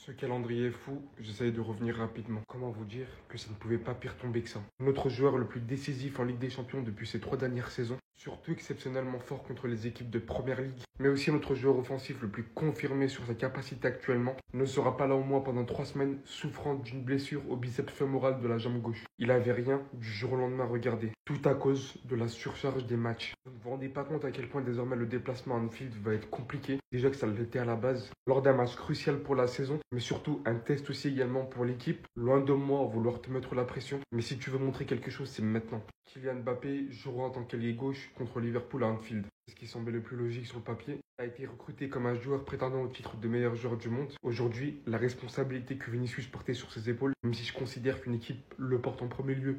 Ce calendrier est fou, j'essaye de revenir rapidement. Comment vous dire que ça ne pouvait pas pire tomber que ça. Notre joueur le plus décisif en Ligue des Champions depuis ces 3 dernières saisons, surtout exceptionnellement fort contre les équipes de Première Ligue, mais aussi notre joueur offensif le plus confirmé sur sa capacité actuellement, ne sera pas là au moins pendant 3 semaines, souffrant d'une blessure au biceps fémoral de la jambe gauche. Il avait rien du jour au lendemain, regardez. Tout à cause de la surcharge des matchs. Vous ne vous rendez pas compte à quel point désormais le déplacement à Anfield va être compliqué. Déjà que ça l'était à la base, lors d'un match crucial pour la saison, mais surtout un test aussi également pour l'équipe. Loin de moi vouloir te mettre la pression, mais si tu veux montrer quelque chose, c'est maintenant. Kylian Mbappé jouera en tant qu'ailier gauche contre Liverpool à Anfield. Ce qui semblait le plus logique sur le papier, a été recruté comme un joueur prétendant au titre de meilleur joueur du monde. Aujourd'hui, la responsabilité que Vinicius portait sur ses épaules, même si je considère qu'une équipe le porte en premier lieu,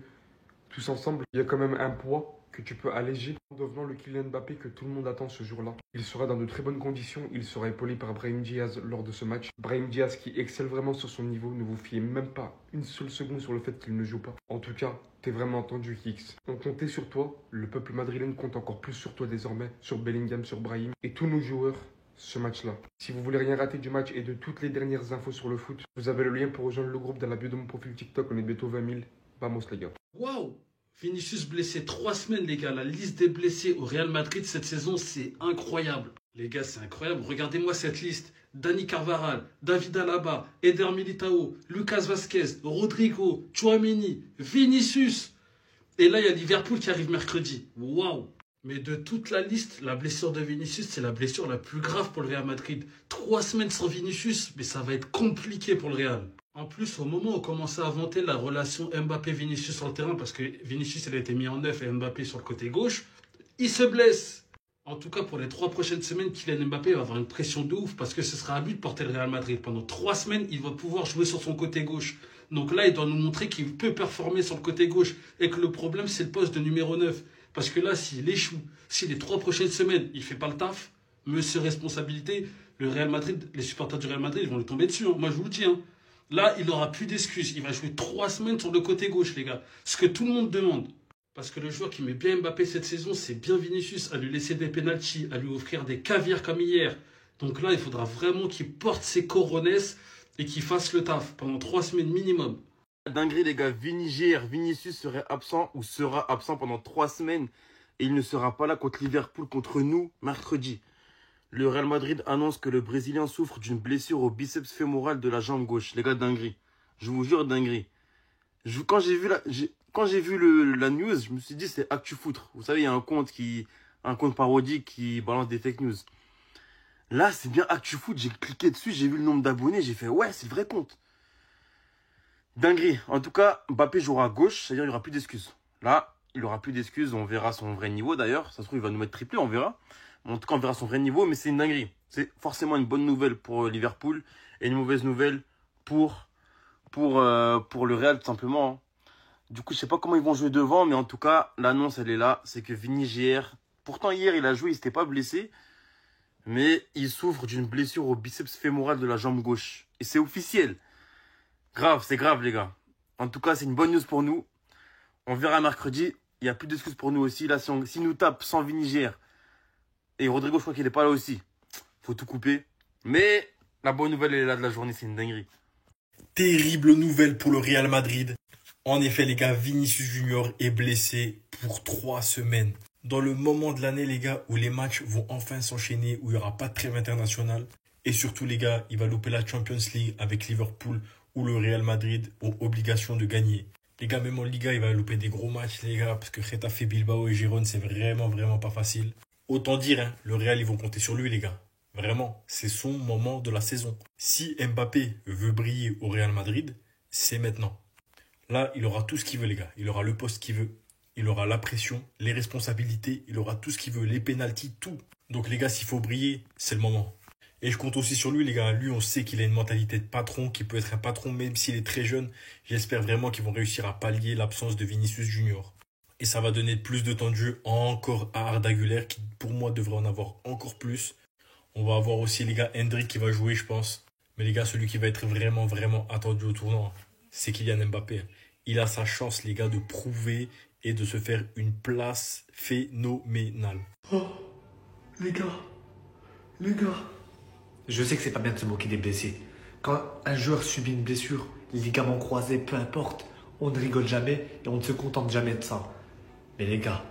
tous ensemble, il y a quand même un poids que tu peux alléger en devenant le Kylian Mbappé que tout le monde attend ce jour-là. Il sera dans de très bonnes conditions, il sera épaulé par Brahim Diaz lors de ce match. Brahim Diaz qui excelle vraiment sur son niveau, ne vous fiez même pas une seule seconde sur le fait qu'il ne joue pas. En tout cas, t'es vraiment entendu Kix. On comptait sur toi, le peuple madrilène compte encore plus sur toi désormais, sur Bellingham, sur Brahim et tous nos joueurs. Ce match-là. Si vous voulez rien rater du match et de toutes les dernières infos sur le foot, vous avez le lien pour rejoindre le groupe dans la bio de mon profil TikTok. On est bientôt 20 000. Vamos les gars. Waouh! Vinicius blessé 3 semaines, les gars. La liste des blessés au Real Madrid cette saison, c'est incroyable. Les gars, c'est incroyable. Regardez-moi cette liste. Dani Carvajal, David Alaba, Eder Militao, Lucas Vazquez, Rodrigo, Tchouaméni, Vinicius. Et là, il y a Liverpool qui arrive mercredi. Waouh! Mais de toute la liste, la blessure de Vinicius, c'est la blessure la plus grave pour le Real Madrid. 3 semaines sans Vinicius, mais ça va être compliqué pour le Real. En plus, au moment où on commençait à vanter la relation Mbappé-Vinicius sur le terrain, parce que Vinicius il a été mis en neuf et Mbappé sur le côté gauche, il se blesse. En tout cas, pour les 3 prochaines semaines, Kylian Mbappé va avoir une pression de ouf, parce que ce sera à lui de porter le Real Madrid. Pendant 3 semaines, il va pouvoir jouer sur son côté gauche. Donc là, il doit nous montrer qu'il peut performer sur le côté gauche, et que le problème, c'est le poste de numéro 9. Parce que là, s'il échoue, si les 3 prochaines semaines, il ne fait pas le taf, monsieur responsabilité, le Real Madrid, les supporters du Real Madrid, ils vont lui tomber dessus. Hein. Moi, je vous le dis. Hein. Là, il n'aura plus d'excuses. Il va jouer 3 semaines sur le côté gauche, les gars. Ce que tout le monde demande. Parce que le joueur qui met bien Mbappé cette saison, c'est bien Vinicius, à lui laisser des pénaltys, à lui offrir des caviars comme hier. Donc là, il faudra vraiment qu'il porte ses coronets et qu'il fasse le taf pendant 3 semaines minimum. Dinguerie les gars, Vinicius serait absent ou sera absent pendant 3 semaines et il ne sera pas là contre Liverpool, contre nous, mercredi. Le Real Madrid annonce que le Brésilien souffre d'une blessure au biceps fémoral de la jambe gauche. Les gars, dinguerie. Je vous jure, dinguerie. Quand j'ai vu la news, je me suis dit c'est ActuFoot. Vous savez, il y a un compte parodique qui balance des fake news. Là, c'est bien ActuFoot. J'ai cliqué dessus, j'ai vu le nombre d'abonnés, j'ai fait ouais, c'est le vrai compte. Dinguerie. En tout cas, Mbappé jouera à gauche, c'est-à-dire il n'y aura plus d'excuses. Là, il n'aura plus d'excuses, on verra son vrai niveau d'ailleurs. Ça se trouve, il va nous mettre triplé, on verra. En tout cas, on verra son vrai niveau, mais c'est une dinguerie. C'est forcément une bonne nouvelle pour Liverpool et une mauvaise nouvelle pour le Real, tout simplement. Hein. Du coup, je sais pas comment ils vont jouer devant, mais en tout cas, l'annonce, elle est là. C'est que Vinicius, pourtant hier, il a joué, il s'était pas blessé, mais il souffre d'une blessure au biceps fémoral de la jambe gauche. Et c'est officiel. Grave, c'est grave, les gars. En tout cas, c'est une bonne news pour nous. On verra mercredi. Il n'y a plus d'excuses pour nous aussi. Là, si nous tape sans Vinicius, et Rodrigo, je crois qu'il n'est pas là aussi. Faut tout couper. Mais la bonne nouvelle, elle est là de la journée, c'est une dinguerie. Terrible nouvelle pour le Real Madrid. En effet, les gars, Vinicius Junior est blessé pour 3 semaines. Dans le moment de l'année, les gars, où les matchs vont enfin s'enchaîner, où il n'y aura pas de trêve internationale. Et surtout, les gars, il va louper la Champions League avec Liverpool, où le Real Madrid ont obligation de gagner. Les gars, même en Liga, il va louper des gros matchs, les gars, parce que Getafe, Bilbao et Girona, c'est vraiment pas facile. Autant dire, hein, le Real, ils vont compter sur lui, les gars. Vraiment, c'est son moment de la saison. Si Mbappé veut briller au Real Madrid, c'est maintenant. Là, il aura tout ce qu'il veut, les gars. Il aura le poste qu'il veut. Il aura la pression, les responsabilités. Il aura tout ce qu'il veut, les pénaltys, tout. Donc, les gars, s'il faut briller, c'est le moment. Et je compte aussi sur lui, les gars. Lui, on sait qu'il a une mentalité de patron, qu'il peut être un patron, même s'il est très jeune. J'espère vraiment qu'ils vont réussir à pallier l'absence de Vinicius Junior. Et ça va donner plus de temps de jeu encore à Arda Güler, qui pour moi devrait en avoir encore plus. On va avoir aussi les gars Hendrik qui va jouer, je pense. Mais les gars, celui qui va être vraiment attendu au tournoi, c'est Kylian Mbappé. Il a sa chance, les gars, de prouver et de se faire une place phénoménale. Oh, les gars. Je sais que c'est pas bien de se moquer des blessés. Quand un joueur subit une blessure, les ligaments croisés, peu importe, on ne rigole jamais et on ne se contente jamais de ça. Mais les gars,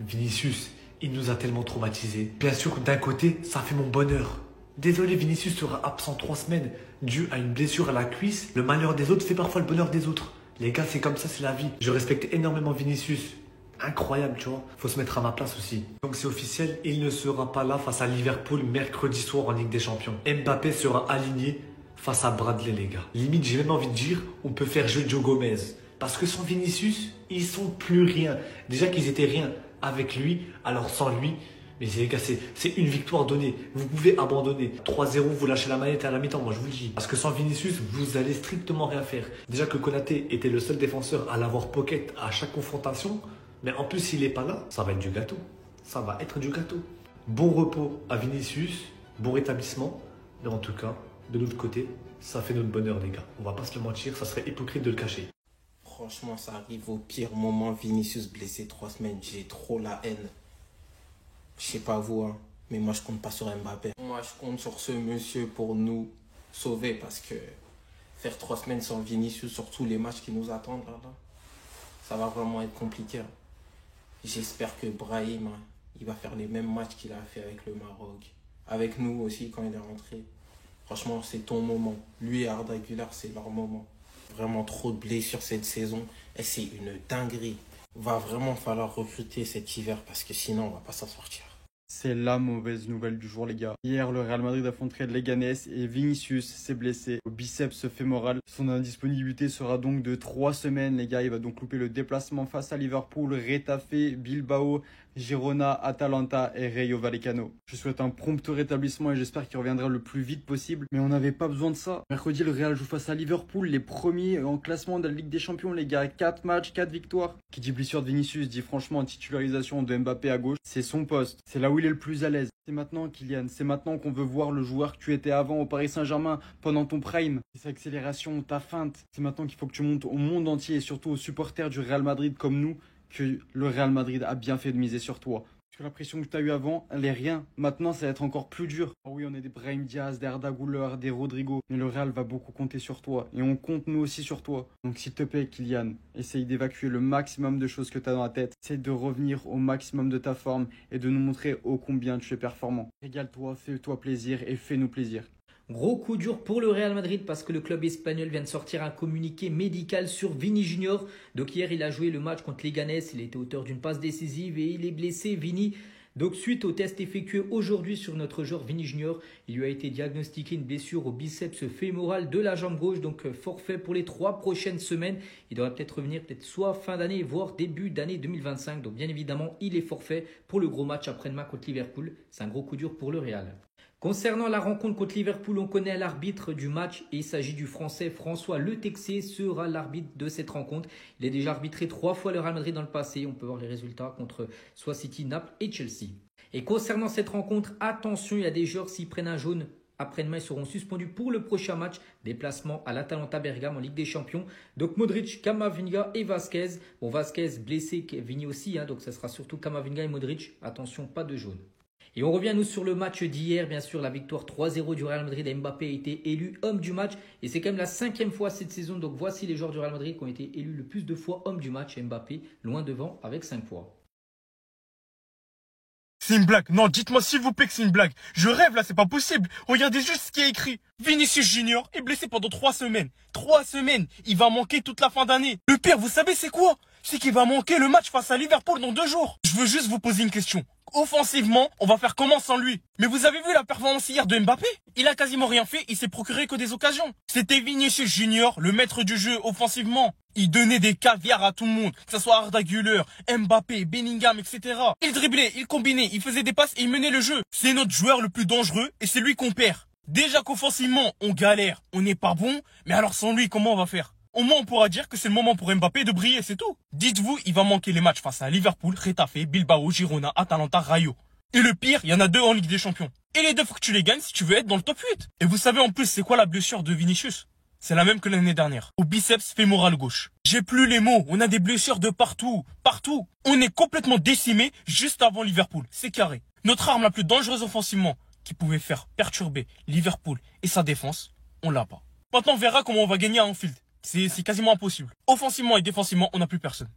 Vinicius, il nous a tellement traumatisés. Bien sûr, d'un côté, ça fait mon bonheur. Désolé, Vinicius sera absent 3 semaines dû à une blessure à la cuisse. Le malheur des autres fait parfois le bonheur des autres. Les gars, c'est comme ça, c'est la vie. Je respecte énormément Vinicius. Incroyable, tu vois. Faut se mettre à ma place aussi. Donc c'est officiel, il ne sera pas là face à Liverpool mercredi soir en Ligue des Champions. Mbappé sera aligné face à Bradley, les gars. Limite, j'ai même envie de dire, on peut faire jeu Joe Gomez. Parce que sans Vinicius, ils sont plus rien. Déjà qu'ils étaient rien avec lui, alors sans lui, mais les gars, c'est une victoire donnée. Vous pouvez abandonner. 3-0, vous lâchez la manette à la mi-temps, moi je vous le dis. Parce que sans Vinicius, vous allez strictement rien faire. Déjà que Konaté était le seul défenseur à l'avoir pocket à chaque confrontation. Mais en plus, s'il n'est pas là, ça va être du gâteau. Ça va être du gâteau. Bon repos à Vinicius, bon rétablissement. Mais en tout cas, de l'autre côté, ça fait notre bonheur, les gars. On va pas se le mentir, ça serait hypocrite de le cacher. Franchement, ça arrive au pire moment. Vinicius blessé 3 semaines. J'ai trop la haine. Je sais pas vous, hein, mais moi je compte pas sur Mbappé. Moi je compte sur ce monsieur pour nous sauver parce que faire 3 semaines sans Vinicius sur tous les matchs qui nous attendent là, ça va vraiment être compliqué. J'espère que Brahim, il va faire les mêmes matchs qu'il a fait avec le Maroc. Avec nous aussi quand il est rentré. Franchement, c'est ton moment. Lui et Arda Güler, c'est leur moment. Vraiment trop de blessures cette saison et c'est une dinguerie. Va vraiment falloir recruter cet hiver parce que sinon on va pas s'en sortir. C'est la mauvaise nouvelle du jour, les gars. Hier, le Real Madrid affronterait Leganés et Vinicius s'est blessé au biceps fémoral. Son indisponibilité sera donc de 3 semaines, les gars. Il va donc louper le déplacement face à Liverpool, Retafe, Bilbao, Girona, Atalanta et Rayo Vallecano. Je souhaite un prompt rétablissement et j'espère qu'il reviendra le plus vite possible. Mais on n'avait pas besoin de ça. Mercredi, le Real joue face à Liverpool, les premiers en classement de la Ligue des Champions, les gars. 4 matchs, 4 victoires. Qui dit blessure de Vinicius dit franchement titularisation de Mbappé à gauche. C'est son poste. C'est là où il est le plus à l'aise. C'est maintenant, Kylian. C'est maintenant qu'on veut voir le joueur que tu étais avant au Paris Saint-Germain pendant ton prime. C'est sa accélération, ta feinte. C'est maintenant qu'il faut que tu montes au monde entier et surtout aux supporters du Real Madrid comme nous que le Real Madrid a bien fait de miser sur toi. Parce que la pression que tu as eue avant, elle est rien. Maintenant, ça va être encore plus dur. Oh oui, on est des Brahim Diaz, des Arda Güler, des Rodrigo. Mais le Real va beaucoup compter sur toi. Et on compte nous aussi sur toi. Donc s'il te plaît, Kylian, essaye d'évacuer le maximum de choses que tu as dans la tête. Essaye de revenir au maximum de ta forme et de nous montrer ô combien tu es performant. Régale-toi, fais-toi plaisir et fais-nous plaisir. Gros coup dur pour le Real Madrid parce que le club espagnol vient de sortir un communiqué médical sur Vini Junior. Donc hier, il a joué le match contre Leganés. Il était auteur d'une passe décisive et il est blessé, Vini. Donc suite au test effectué aujourd'hui sur notre joueur Vini Junior, il lui a été diagnostiqué une blessure au biceps fémoral de la jambe gauche. Donc forfait pour les 3 prochaines semaines. Il devrait peut-être revenir soit fin d'année, voire début d'année 2025. Donc bien évidemment, il est forfait pour le gros match après-demain contre Liverpool. C'est un gros coup dur pour le Real. Concernant la rencontre contre Liverpool, on connaît l'arbitre du match et il s'agit du français François Le Texier sera l'arbitre de cette rencontre. Il a déjà arbitré 3 fois le Real Madrid dans le passé. On peut voir les résultats contre soit City, Naples et Chelsea. Et concernant cette rencontre, attention, il y a des joueurs s'ils prennent un jaune après-demain, ils seront suspendus pour le prochain match. Déplacement à l'Atalanta Bergame en Ligue des Champions. Donc Modric, Camavinga et Vasquez. Bon, Vasquez blessé, Vini aussi, donc ça sera surtout Camavinga et Modric. Attention, pas de jaune. Et on revient nous sur le match d'hier, bien sûr, la victoire 3-0 du Real Madrid. Mbappé a été élu homme du match et c'est quand même la 5e fois cette saison. Donc voici les joueurs du Real Madrid qui ont été élus le plus de fois homme du match. Mbappé loin devant avec 5 fois. C'est une blague. Non, dites-moi s'il vous plaît que c'est une blague. Je rêve là, c'est pas possible. Regardez juste ce qui est écrit. Vinicius Junior est blessé pendant 3 semaines. 3 semaines. Il va manquer toute la fin d'année. Le pire, vous savez c'est quoi? C'est qu'il va manquer le match face à Liverpool dans 2 jours. Je veux juste vous poser une question. Offensivement, on va faire comment sans lui? Mais vous avez vu la performance hier de Mbappé? Il a quasiment rien fait, il s'est procuré que des occasions. C'était Vinicius Junior, le maître du jeu offensivement. Il donnait des caviars à tout le monde, que ce soit Arda Güler, Mbappé, Bellingham, etc. Il driblait, il combinait, il faisait des passes et il menait le jeu. C'est notre joueur le plus dangereux et c'est lui qu'on perd. Déjà qu'offensivement, on galère, on n'est pas bon, mais alors sans lui, comment on va faire? Au moins, on pourra dire que c'est le moment pour Mbappé de briller, c'est tout. Dites-vous, il va manquer les matchs face à Liverpool, Retafe, Bilbao, Girona, Atalanta, Rayo. Et le pire, il y en a 2 en Ligue des Champions. Et les 2, faut que tu les gagnes si tu veux être dans le top 8. Et vous savez en plus, c'est quoi la blessure de Vinicius? C'est la même que l'année dernière, au biceps fémoral gauche. J'ai plus les mots, on a des blessures de partout, partout. On est complètement décimé juste avant Liverpool, c'est carré. Notre arme la plus dangereuse offensivement, qui pouvait faire perturber Liverpool et sa défense, on l'a pas. Maintenant, on verra comment on va gagner à Anfield. C'est quasiment impossible. Offensivement et défensivement, on n'a plus personne.